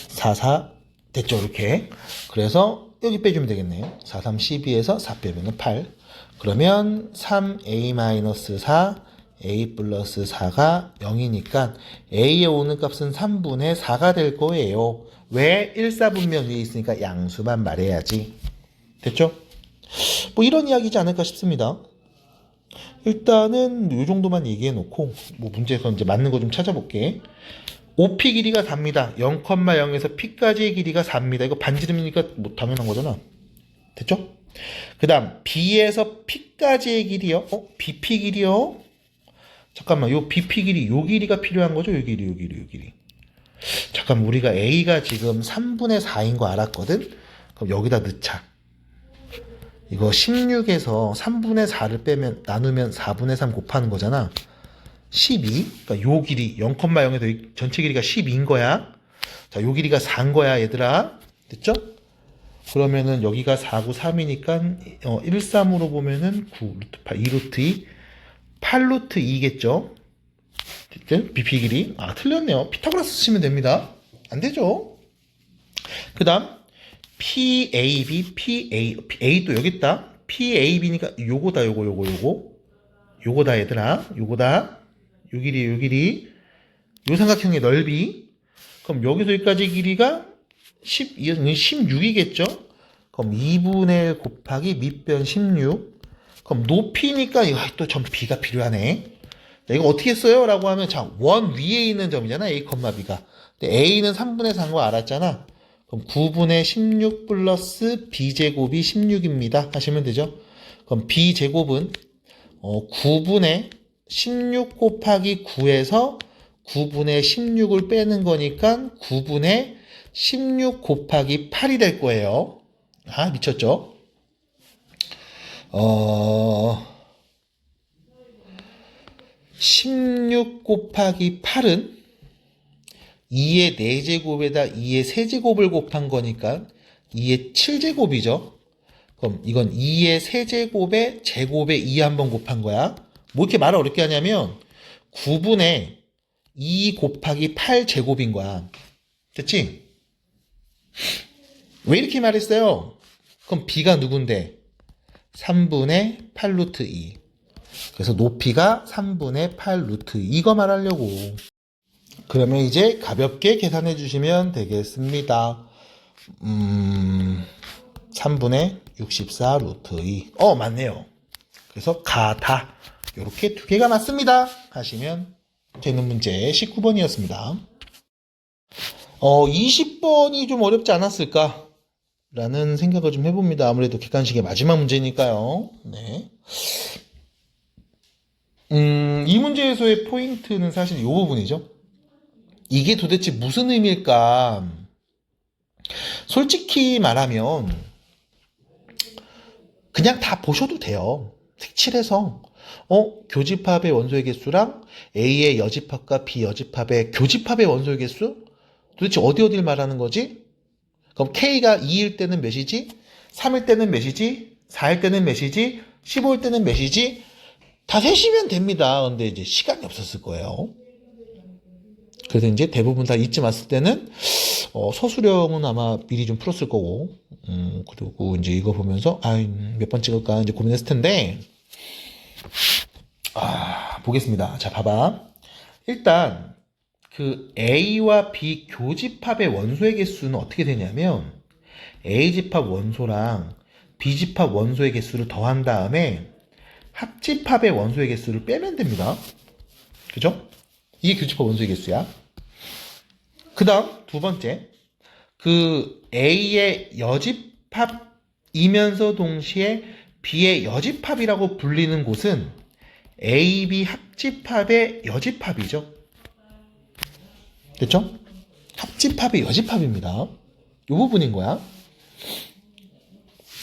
4, 4, 됐죠? 이렇게. 그래서 여기 빼주면 되겠네요. 4, 3, 12에서 4 빼면 8. 그러면 3a-4, a 플러스 4가 0이니까 a에 오는 값은 3분의 4가 될 거예요. 왜? 1사분면 위에 있으니까 양수만 말해야지. 됐죠? 뭐 이런 이야기지 않을까 싶습니다. 일단은 이 정도만 얘기해 놓고 뭐 문제에서 이제 맞는 거 좀 찾아볼게. OP 길이가 4입니다. 0,0에서 P까지의 길이가 4입니다. 이거 반지름이니까 뭐 당연한 거잖아. 됐죠? 그 다음 B에서 P까지의 길이요. BP 길이요. 잠깐만, 요 BP 길이, 요 길이가 필요한 거죠? 요 길이. 잠깐만, 우리가 A가 지금 3분의 4인 거 알았거든? 그럼 여기다 넣자. 이거 16에서 3분의 4를 빼면, 나누면 4분의 3 곱하는 거잖아. 12. 그러니까 요 길이 0,0에서 전체 길이가 12인 거야. 자, 요 길이가 4인 거야, 얘들아. 됐죠? 그러면은 여기가 4, 9, 3이니까 1, 3으로 보면은 9, 루트 8, 2, 루트 2, 8 루트 2겠죠? 됐죠? BP 길이. 틀렸네요. 피타고라스 쓰시면 됩니다. 안 되죠? 그 다음 PAB, A 또 여기 있다. PAB니까 요거다, 요거다, 얘들아. 요거다. 요 길이. 요 삼각형의 넓이. 그럼 여기서 여기까지 길이가 16이겠죠? 그럼 2분의 1 곱하기 밑변 16. 그럼 높이니까 이거 또 점 B가 필요하네. 자, 이거 어떻게 써요? 라고 하면 자, 원 위에 있는 점이잖아. A, B가. 근데 A는 3분의 4인 거 알았잖아. 그럼 9분의 16 플러스 B제곱이 16입니다. 하시면 되죠. 그럼 B제곱은 9분의 16 곱하기 9에서 9분의 16을 빼는 거니까 9분의 16 곱하기 8이 될 거예요. 미쳤죠? 16 곱하기 8은 2의 4제곱에다 2의 세제곱을 곱한 거니까 2의 7제곱이죠. 그럼 이건 2의 세제곱에 제곱에 2 한번 곱한 거야. 뭐 이렇게 말을 어렵게 하냐면 9분의 2 곱하기 8 제곱인 거야. 됐지? 왜 이렇게 말했어요? 그럼 B가 누군데? 3분의 8 루트 2. 그래서 높이가 3분의 8 루트 2. 이거 말하려고. 그러면 이제 가볍게 계산해 주시면 되겠습니다. 3분의 64 루트 2. 맞네요. 그래서 가다. 이렇게 두 개가 맞습니다. 하시면 되는 문제 19번이었습니다. 20번이 좀 어렵지 않았을까? 라는 생각을 좀 해봅니다. 아무래도 객관식의 마지막 문제니까요. 네. 이 문제에서의 포인트는 사실 이 부분이죠. 이게 도대체 무슨 의미일까? 솔직히 말하면 그냥 다 보셔도 돼요. 색칠해서 교집합의 원소의 개수랑 A의 여집합과 B 여집합의 교집합의 원소의 개수? 도대체 어디를 말하는 거지? 그럼 K가 2일 때는 몇이지? 3일 때는 몇이지? 4일 때는 몇이지? 15일 때는 몇이지? 다 세시면 됩니다. 근데 이제 시간이 없었을 거예요. 그래서 이제 대부분 다 잊지 마실 때는 서술형은 아마 미리 좀 풀었을 거고, 그리고 이제 이거 보면서 몇 번 찍을까 이제 고민했을 텐데, 보겠습니다. 자, 봐봐. 일단 그 A와 B 교집합의 원소의 개수는 어떻게 되냐면 A집합 원소랑 B집합 원소의 개수를 더한 다음에 합집합의 원소의 개수를 빼면 됩니다. 그죠? 이게 교집합 원소의 개수야. 그 다음 두 번째, 그 A의 여집합이면서 동시에 B의 여집합이라고 불리는 곳은 AB 합집합의 여집합이죠. 됐죠? 합집합의 여집합입니다. 이 부분인 거야.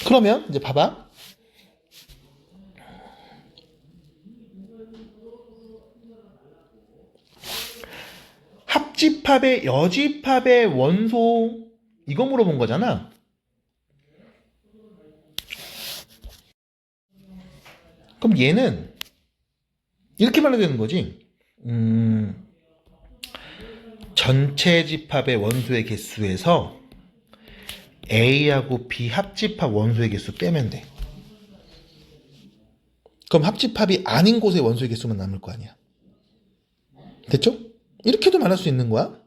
그러면 이제 봐봐. 합집합의 여집합의 원소, 이거 물어본 거잖아. 그럼 얘는 이렇게 말해야 되는 거지. 전체 집합의 원소의 개수에서 A하고 B 합집합 원소의 개수 빼면 돼. 그럼 합집합이 아닌 곳의 원소의 개수만 남을 거 아니야. 됐죠? 이렇게도 말할 수 있는 거야.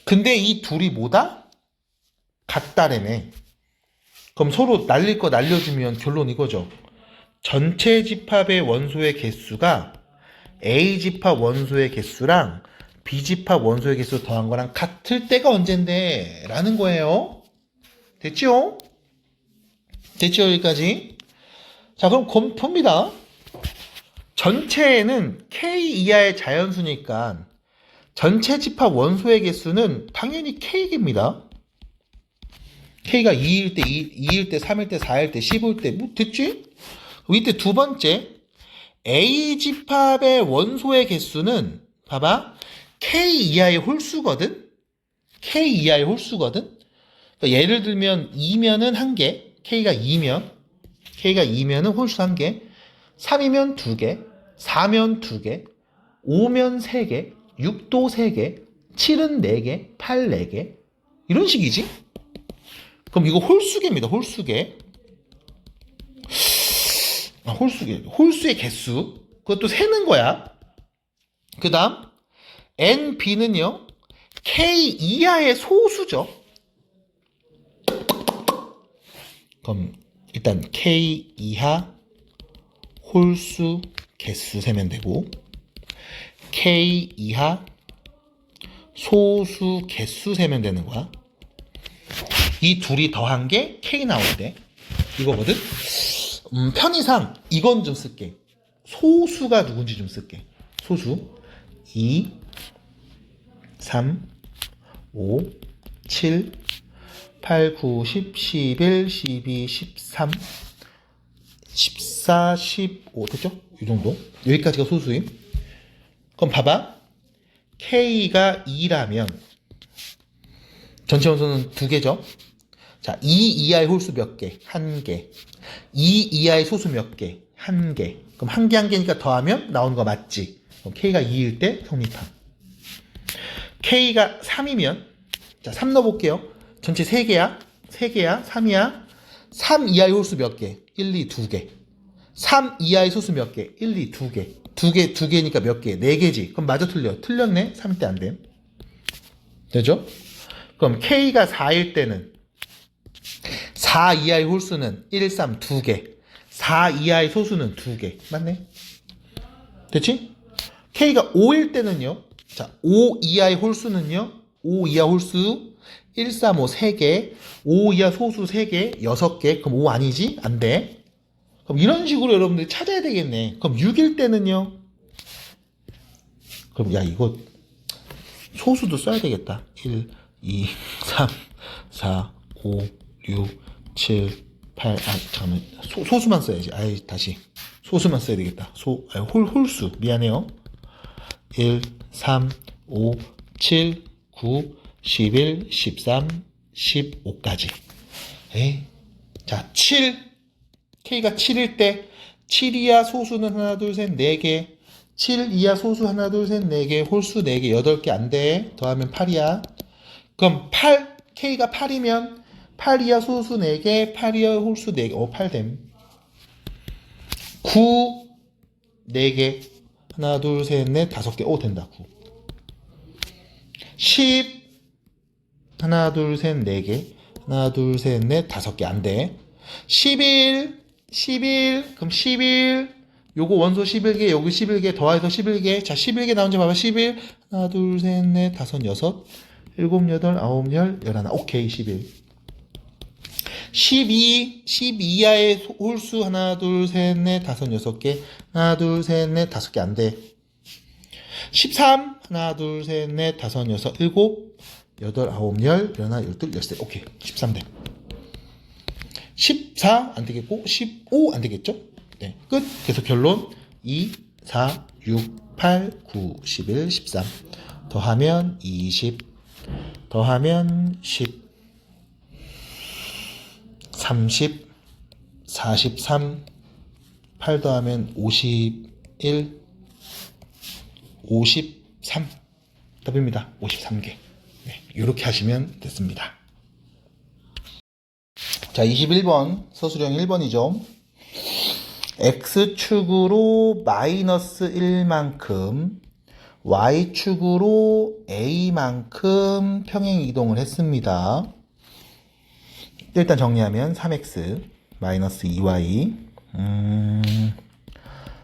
근데 이 둘이 뭐다? 같다라며. 그럼 서로 날릴 거 날려주면 결론 이거죠. 전체 집합의 원소의 개수가 A집합 원소의 개수랑 B집합 원소의 개수 더한 거랑 같을 때가 언젠데? 라는 거예요. 됐죠? 됐죠? 여기까지? 자, 그럼 봅니다. 전체에는 K 이하의 자연수니까 전체 집합 원소의 개수는 당연히 K입니다. K가 2일 때, 2일 때, 3일 때, 4일 때, 15일 때, 뭐 됐지? 이때 두 번째, A집합의 원소의 개수는 봐봐. K 이하의 홀수거든? K 이하의 홀수거든? 그러니까 예를 들면 2면은 1개, K가 2면은 홀수 1개, 3이면 2개, 4면 2개, 5면 3개, 6도 3개, 7은 4개, 8 4개. 이런 식이지? 그럼 이거 홀수계입니다. 홀수계. 홀수의 개수. 그것도 세는 거야. 그 다음 NB는요. K 이하의 소수죠. 그럼 일단 K 이하 홀수 개수 세면 되고 K 이하 소수 개수 세면 되는 거야. 이 둘이 더한 게 K 나올 때 이거거든. 편의상 이건 좀 쓸게. 소수가 누군지 좀 쓸게. 소수 2 3 5 7 8 9 10 11 12 13 14 15 됐죠? 이 정도. 여기까지가 소수임. 그럼 봐봐. K가 2라면 전체 원소는 2개죠. 자, 2 이하의 홀수 몇 개? 1개. 2 이하의 소수 몇 개? 1개. 그럼 1개 1개니까 더하면 나오는 거 맞지? 그럼 K가 2일 때 성립함. K가 3이면 자, 3 넣어볼게요. 전체 3개야? 3개야? 3이야? 3 이하의 홀수 몇 개? 1, 2, 2개. 3 이하의 소수 몇 개? 1, 2, 2개. 2개니까 몇 개? 4개지. 그럼 마저 틀려. 틀렸네? 3일 때 안 됨. 되죠? 그럼 K가 4일 때는 4 이하의 홀수는 1, 3, 2개. 4 이하의 소수는 2개. 맞네? 됐지? K가 5일 때는요. 자, 5 이하의 홀수는요. 5 이하 홀수 1, 3, 5, 3개. 5 이하 소수 3개, 6개. 그럼 5 아니지? 안 돼. 그럼 이런 식으로 여러분들이 찾아야 되겠네. 그럼 6일 때는요. 그럼 야 이거 소수도 써야 되겠다. 1, 2, 3, 4, 5, 6, 7, 8. 잠깐만. 소수만 써야지. 다시. 소수만 써야 되겠다. 홀수. 미안해요. 1, 3, 5, 7, 9, 11, 13, 15까지. 자, 7. K가 7일 때 7 이하 소수는 하나, 둘, 셋, 4개. 7 이하 소수 하나, 둘, 셋, 4개. 홀수 4개. 8개 안 돼. 더하면 8이야. 그럼 8. K가 8이면 8 이하 소수 4개, 8 이하 홀수 4개. 8됨. 9. 4개. 하나, 둘, 셋, 넷, 5개. 된다. 9. 10. 하나, 둘, 셋, 4개. 하나, 둘, 셋, 넷, 5개. 안 돼. 11. 그럼 11. 요거 원소 11개, 여기 11개, 더해서 11개. 자, 11개 나온지 봐봐. 11. 하나, 둘, 셋, 넷, 5, 6. 7, 8, 9, 10, 11. 오케이, 11. 12. 12이하의 홀수 하나, 둘, 셋, 넷, 5, 6개. 하나, 둘, 셋, 넷, 5개 안 돼. 13. 하나, 둘, 셋, 넷, 5, 6, 7, 8, 9, 10, 11, 12, 13. 오케이. 13대. 14 안 되겠고 15 안 되겠죠? 네. 끝. 그래서 결론 2, 4, 6, 8, 9, 11, 13 더하면 20 더하면 10 30 43 8 더하면 51 53 답입니다. 53개. 네, 이렇게 하시면 됐습니다. 자, 21번 서술형 1번이죠. X축으로 마이너스 1만큼 Y축으로 A만큼 평행 이동을 했습니다. 일단 정리하면 3X 마이너스 2Y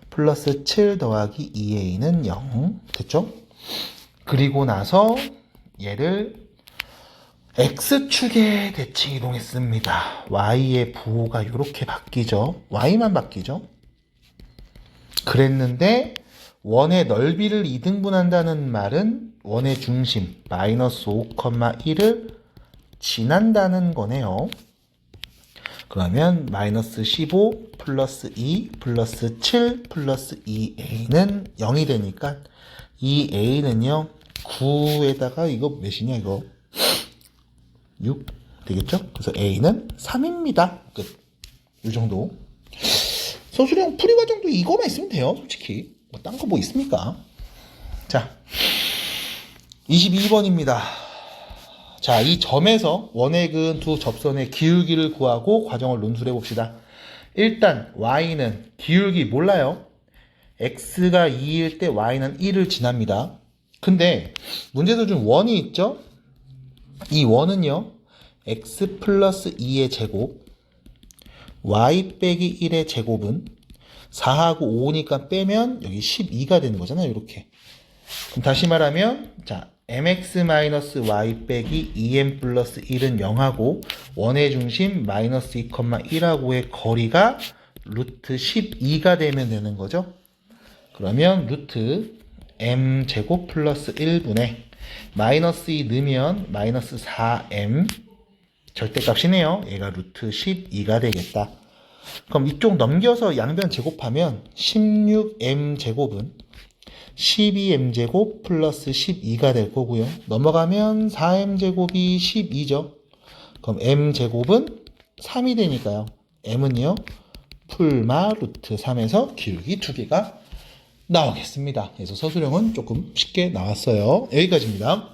플러스 7 더하기 2A는 0 됐죠? 그리고 나서 얘를 X축에 대칭 이동했습니다. Y의 부호가 이렇게 바뀌죠. Y만 바뀌죠. 그랬는데 원의 넓이를 2등분한다는 말은 원의 중심 마이너스 5,1을 지난다는 거네요. 그러면 마이너스 15 플러스 2 플러스 7 플러스 2A는 0이 되니까 2A는요 9에다가 이거 몇이냐 이거 6 되겠죠? 그래서 A는 3입니다. 끝. 이 정도. 서술형 풀이 과정도 이거만 있으면 돼요. 솔직히. 뭐 딴 거 뭐 있습니까? 자, 22번입니다. 자, 이 점에서 원액은 두 접선의 기울기를 구하고 과정을 논술해 봅시다. 일단 Y는 기울기 몰라요. X가 2일 때 Y는 1을 지납니다. 근데 문제에서 준 원이 있죠? 이 원은요 x 플러스 2의 제곱 y 빼기 1의 제곱은 4하고 5니까 빼면 여기 12가 되는 거잖아요. 이렇게. 그럼 다시 말하면 자 mx 마이너스 y 빼기 2m 플러스 1은 0하고 원의 중심 마이너스 2,1하고의 거리가 루트 12가 되면 되는 거죠. 그러면 루트 m 제곱 플러스 1분의 마이너스 2 넣으면 마이너스 4m 절대값이네요. 얘가 루트 12가 되겠다. 그럼 이쪽 넘겨서 양변 제곱하면 16m 제곱은 12m 제곱 플러스 12가 될 거고요. 넘어가면 4m 제곱이 12죠. 그럼 m 제곱은 3이 되니까요. m은요 풀마 루트 3에서 기울기 2개가 나오겠습니다. 그래서 서술형은 조금 쉽게 나왔어요. 여기까지입니다.